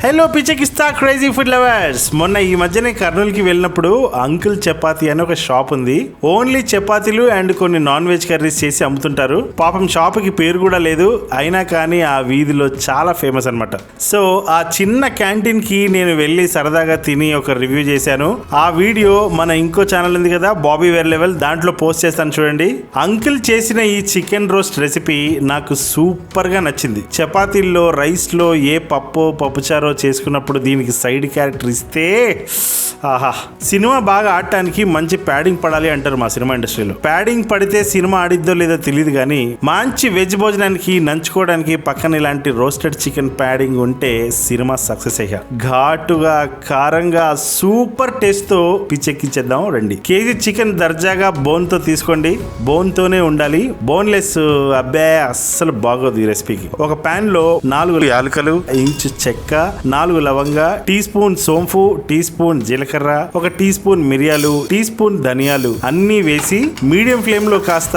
Hello పిచ్చెక్కిస్తా crazy food lovers. మొన్న ఈ మధ్యనే కర్నూలుకి వెళ్ళినప్పుడు అంకుల్ చపాతీ అని ఒక షాప్ ఉంది. ఓన్లీ చపాతీలు అండ్ కొన్ని నాన్ వెజ్ కర్రీస్ చేసి అమ్ముతుంటారు. పాపం షాప్ కి పేరు కూడా లేదు, అయినా కానీ ఆ వీధిలో చాలా ఫేమస్ అన్నమాట. సో ఆ చిన్న క్యాంటీన్ కి నేను వెళ్ళి సరదాగా తిని ఒక రివ్యూ చేశాను. ఆ వీడియో మన ఇంకో ఛానల్ ఉంది కదా, బాబీ వేర్ లెవెల్, దాంట్లో పోస్ట్ చేస్తాను చూడండి. అంకుల్ చేసిన ఈ చికెన్ రోస్ట్ రెసిపీ నాకు సూపర్ గా నచ్చింది. చపాతీల్లో, రైస్ లో ఏ పప్పుచారో చేసుకున్నప్పుడు దీనికి సైడ్ క్యారెక్టర్ ఇస్తే ఆహా. సినిమా బాగా ఆడటానికి మంచి ప్యాడింగ్ పడాలి అంటారు మా సినిమా ఇండస్ట్రీలో. ప్యాడింగ్ పడితే సినిమా ఆడిద్దో లేదో తెలియదు కానీ మంచి వెజ్ భోజనానికి నంచుకోవడానికి పక్కన ఇలాంటి రోస్టెడ్ చికెన్ ప్యాడింగ్ ఉంటే సినిమా సక్సెస్ అయ్యా. ఘాటుగా, కారంగా, సూపర్ టేస్ట్ తో పిచ్చెక్కించేద్దాం రండి. కేజీ చికెన్ దర్జాగా బోన్ తో తీసుకోండి. బోన్ తోనే ఉండాలి, బోన్లెస్ అబ్బే అస్సలు బాగోదు ఈ రెసిపీకి. ఒక పాన్ లో 4 యాలకులు, ఇంచు చెక్క, 4 లవంగా, టీ స్పూన్ సోంపు, టీ స్పూన్ జీలకర్ర, 1 టీ స్పూన్ మిరియాలు, టీ స్పూన్ ధనియాలు అన్ని వేసి మీడియం ఫ్లేమ్ లో కాస్త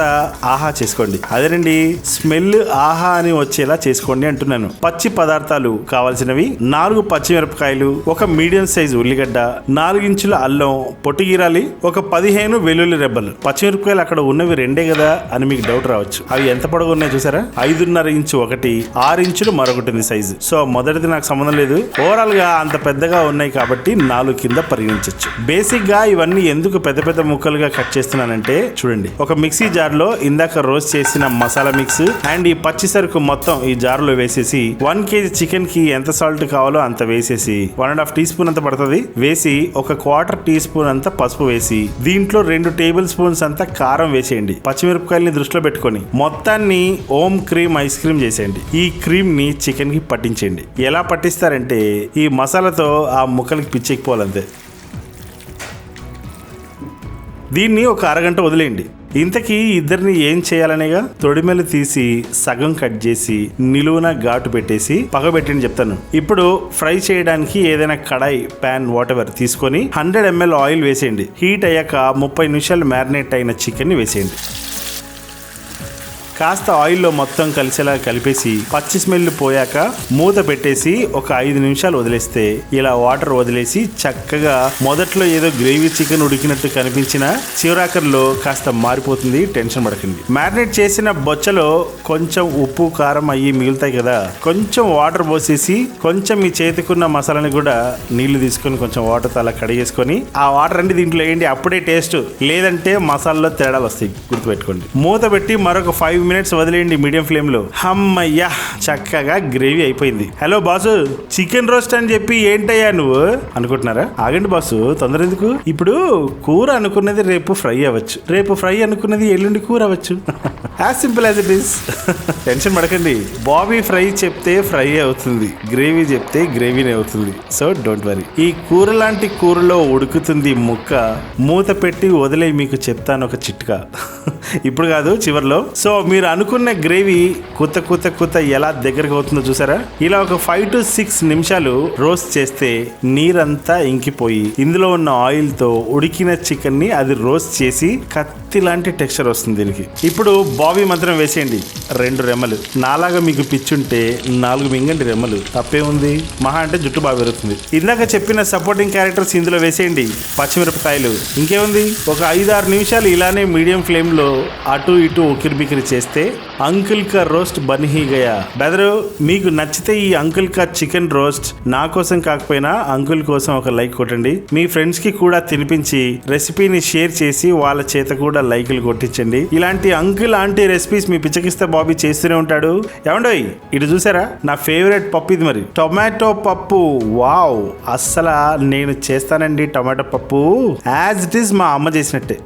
ఆహా చేసుకోండి. అదేనండి, స్మెల్ ఆహా అని వచ్చేలా చేసుకోండి అంటున్నాను. పచ్చి పదార్థాలు కావాల్సినవి 4 పచ్చిమిరపకాయలు, 1 మీడియం సైజు ఉల్లిగడ్డ, 4 ఇంచుల అల్లం పొట్టి గీరాలి, 15 వెల్లుల్లి రెబ్బలు. పచ్చిమిరపకాయలు అక్కడ ఉన్నవి 2 కదా అని మీకు డౌట్ రావచ్చు. అవి ఎంత పొడవు ఉన్నాయి చూసారా? 5.5 ఇంచు ఒకటి, 6 ఇంచులు మరొకటి సైజు. సో మొదటిది నాకు సంబంధం లేదు, ఓవరాల్ గా అంత పెద్దగా ఉన్నాయి కాబట్టి 4 కింద పరిగణించవచ్చు. బేసిక్ గా ఇవన్నీ ఎందుకు పెద్ద పెద్ద ముక్కలుగా కట్ చేస్తున్నానంటే చూడండి. ఒక మిక్సీ జార్ లో ఇందాక రోస్ట్ చేసిన మసాలా మిక్స్ అండ్ ఈ పచ్చి సరుకు మొత్తం ఈ జార్ లో వేసేసి 1 కేజీ చికెన్ కి ఎంత సాల్ట్ కావాలో అంత వేసేసి 1.5 టీ స్పూన్ అంత పడుతుంది వేసి 1/4 టీ స్పూన్ అంత పసుపు వేసి దీంట్లో 2 టేబుల్ స్పూన్స్ అంత కారం వేసేయండి. పచ్చిమిరపకాయల్ని దృష్టిలో పెట్టుకొని మొత్తాన్ని ఓమ్ క్రీమ్ ఐస్ క్రీమ్ చేసేయండి. ఈ క్రీమ్ ని చికెన్ కి పట్టించండి. ఎలా పట్టిస్తారంటే ఈ మసాలాతో ఆ ముక్కలకి పిచ్చెక్కిపోవాలంతే. దీన్ని ఒక అరగంట వదిలేయండి. ఇంతకీ ఇద్దరిని ఏం చేయాలనేగా, తొడిమెలు తీసి సగం కట్ చేసి నిలువున ఘాటు పెట్టేసి పగబెట్టండి చెప్తాను. ఇప్పుడు ఫ్రై చేయడానికి ఏదైనా కడాయి, ప్యాన్, వాటెవర్ తీసుకొని 100 ml ఆయిల్ వేసేయండి. హీట్ అయ్యాక 30 నిమిషాలు మ్యారినేట్ అయిన చికెన్ ని వేసేయండి. కాస్త ఆయిల్లో మొత్తం కలిసేలా కలిపేసి పచ్చి స్మెల్ పోయాక మూత పెట్టేసి ఒక 5 నిమిషాలు వదిలేస్తే ఇలా వాటర్ వదిలేసి చక్కగా మొదట్లో ఏదో గ్రేవీ చికెన్ ఉడికినట్టు కనిపించిన చివరాకర్లో కాస్త మారిపోతుంది. టెన్షన్ పడకండి. మ్యారినేట్ చేసిన బొచ్చలో కొంచెం ఉప్పు, కారం అయ్యి మిగులుతాయి కదా, కొంచెం వాటర్ పోసేసి కొంచెం మీ చేతికున్న మసాలాని కూడా నీళ్లు తీసుకొని కొంచెం వాటర్తో అలా కడిగేసుకొని ఆ వాటర్ అన్ని దీంట్లో వేయండి. అప్పుడే టేస్ట్, లేదంటే మసాలాలో తేడాలు వస్తాయి, గుర్తుపెట్టుకోండి. మూత పెట్టి మరొక 5 మినిట్స్ వదిలేయండి మీడియం ఫ్లేమ్ లో. అమ్మయ్యా, చక్కగా గ్రేవీ అయిపోయింది. హలో బాసు, చికెన్ రోస్ట్ అని చెప్పి ఏంటయ్యా నువ్వు అనుకుంటున్నారా? ఆగండి బాసు, తొందర ఎందుకు? ఇప్పుడు కూర అనుకున్నది రేపు ఫ్రై అవ్వచ్చు, రేపు ఫ్రై అనుకున్నది ఎల్లుండి కూర అవ్వచ్చు. As simple as it is. Tension పడకండి. బాబీ ఫ్రై చెప్తే ఫ్రై అవుతుంది, గ్రేవీ చెప్తే గ్రేవీనే అవుతుంది. So don't worry. ఈ కూర లాంటి కూరలో ఉడుకుతుంది ముక్క. మూత పెట్టి వదిలే మీకు చెప్తాను ఒక చిట్కా. ఇప్పుడు కాదు, చివర్లో. సో మీరు అనుకున్న గ్రేవీ కుత్త ఎలా దగ్గరకు అవుతుందో చూసారా? ఇలా ఒక 5 to 6 నిమిషాలు రోస్ట్ చేస్తే నీరంతా ఇంకిపోయి ఇందులో ఉన్న ఆయిల్ తో ఉడికిన చికెన్ ని అది రోస్ట్ చేసి కత్తి లాంటి టెక్స్చర్ వస్తుంది దీనికి. ఇప్పుడు బాబీ మాత్రం వేసేయండి. 2 రెమ్మలు. నాలాగా మీకు పిచ్చుంటే 4 మింగండి రెమ్మలు, తప్పే ఉంది. మహా అంటే జుట్టు బాగా పెరుగుతుంది. ఇందాక చెప్పిన సపోర్టింగ్ క్యారెక్టర్స్ ఇందులో వేసేయండి. పచ్చిమిరపకాయలు. ఇంకేముంది, ఒక 5-6 నిమిషాలు ఇలానే మీడియం ఫ్లేమ్ లో అటు ఇటు ఉకిరిబికిరి చేస్తే అంకుల్ కా రోస్ట్ బన్ హీ గయా. బెదరు, మీకు నచ్చితే ఈ అంకుల్ కా చికెన్ రోస్ట్ నా కోసం కాకపోయినా అంకుల్ కోసం ఒక లైక్ కొట్టండి. మీ ఫ్రెండ్స్ కి కూడా తినిపించి రెసిపీని షేర్ చేసి వాళ్ళ చేత కూడా లైకులు కొట్టించండి. ఇలాంటి అంకుల్ ఆంటీ రెసిపీస్ మీ పిచ్చకిస్తా బాబీ చేస్తూనే ఉంటాడు. ఏమండోయ్, ఇటు చూసారా? నా ఫేవరెట్ పప్పు ఇది, మరి టొమాటో పప్పు. వావ్, అస్సలు నేను చేస్తానండి టొమాటో పప్పు యాజ్ ఇట్ ఈస్ మా అమ్మ చేసినట్టే.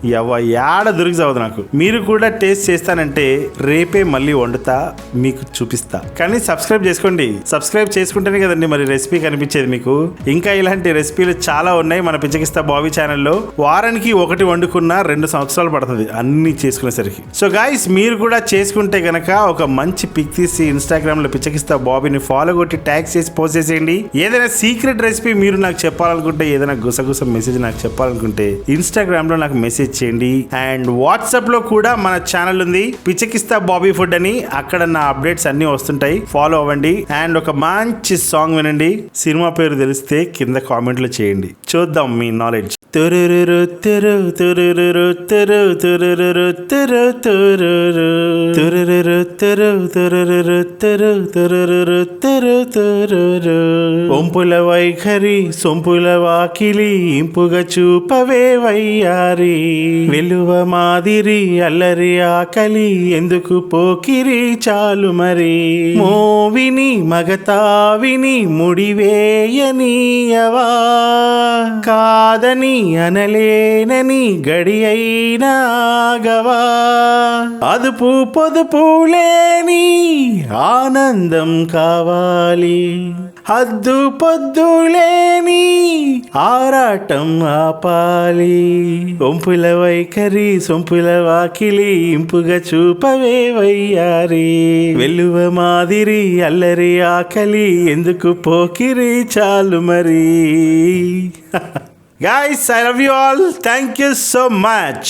యాడ దొరికి చావదు నాకు. మీరు కూడా టేస్ట్ చేస్తానంటే రేపే మళ్ళీ వండుతా, మీకు చూపిస్తా. కానీ సబ్స్క్రైబ్ చేసుకోండి. సబ్స్క్రైబ్ చేసుకుంటేనే కదండి మరి రెసిపీ కనిపించేది మీకు. ఇంకా ఇలాంటి రెసిపీలు చాలా ఉన్నాయి మన పిచ్చకిస్తా బాబీ ఛానల్లో. వారానికి 1 వండుకున్నా 2 సంవత్సరాలు పడుతుంది అన్ని చేసుకునేసరికి. సో గైస్ మీరు కూడా చేసుకుంటే గనక ఒక మంచి పిక్ తీసి ఇన్స్టాగ్రామ్ లో పిచ్చకిస్తా బాబీని ఫాలో కొట్టి ట్యాగ్ చేసి పోస్ట్ చేసేయండి. ఏదైనా సీక్రెట్ రెసిపీ మీరు నాకు చెప్పాలనుకుంటే, ఏదైనా గుసగుస మెసేజ్ నాకు చెప్పాలనుకుంటే ఇన్స్టాగ్రామ్ లో నాకు మెసేజ్ చేయండి. అండ్ వాట్సాప్ లో కూడా మన ఛానల్ ఉంది పిచ్చకిస్తా బాబీ ఫుడ్ అని, అక్కడ నా అప్డేట్స్ అన్ని వస్తుంటాయి, ఫాలో అవ్వండి. అండ్ ఒక మంచి సాంగ్ వినండి, సినిమా పేరు తెలిస్తే కింద కామెంట్ లో చేయండి, చూద్దాం మీ నాలెడ్జ్. ఒంపుల వైఖరి సొంపుల వాకిలి ఇంపుగా చూపవే వయ్యారి, వెలువ మాదిరి అల్లరి ఆకలి ఎందుకు పోకిరి చాలు మరి, మోవిని మగతావిని ముడివేయనీయవా, కాదని అనలేనని గడి అయినాగవా, అదుపు పొదుపు లేని ఆనందం కావాలి, హద్దు పొద్దు లేని ఆరాటం ఆపాలి, ఒంపుల వైఖరి సొంపుల వాకిలి ఇంపుగా చూపవే వయ్యారి, వెలువ మాదిరి అల్లరి ఆకలి ఎందుకు పోకిరి చాలు మరి. Guys, I love you all. Thank you so much.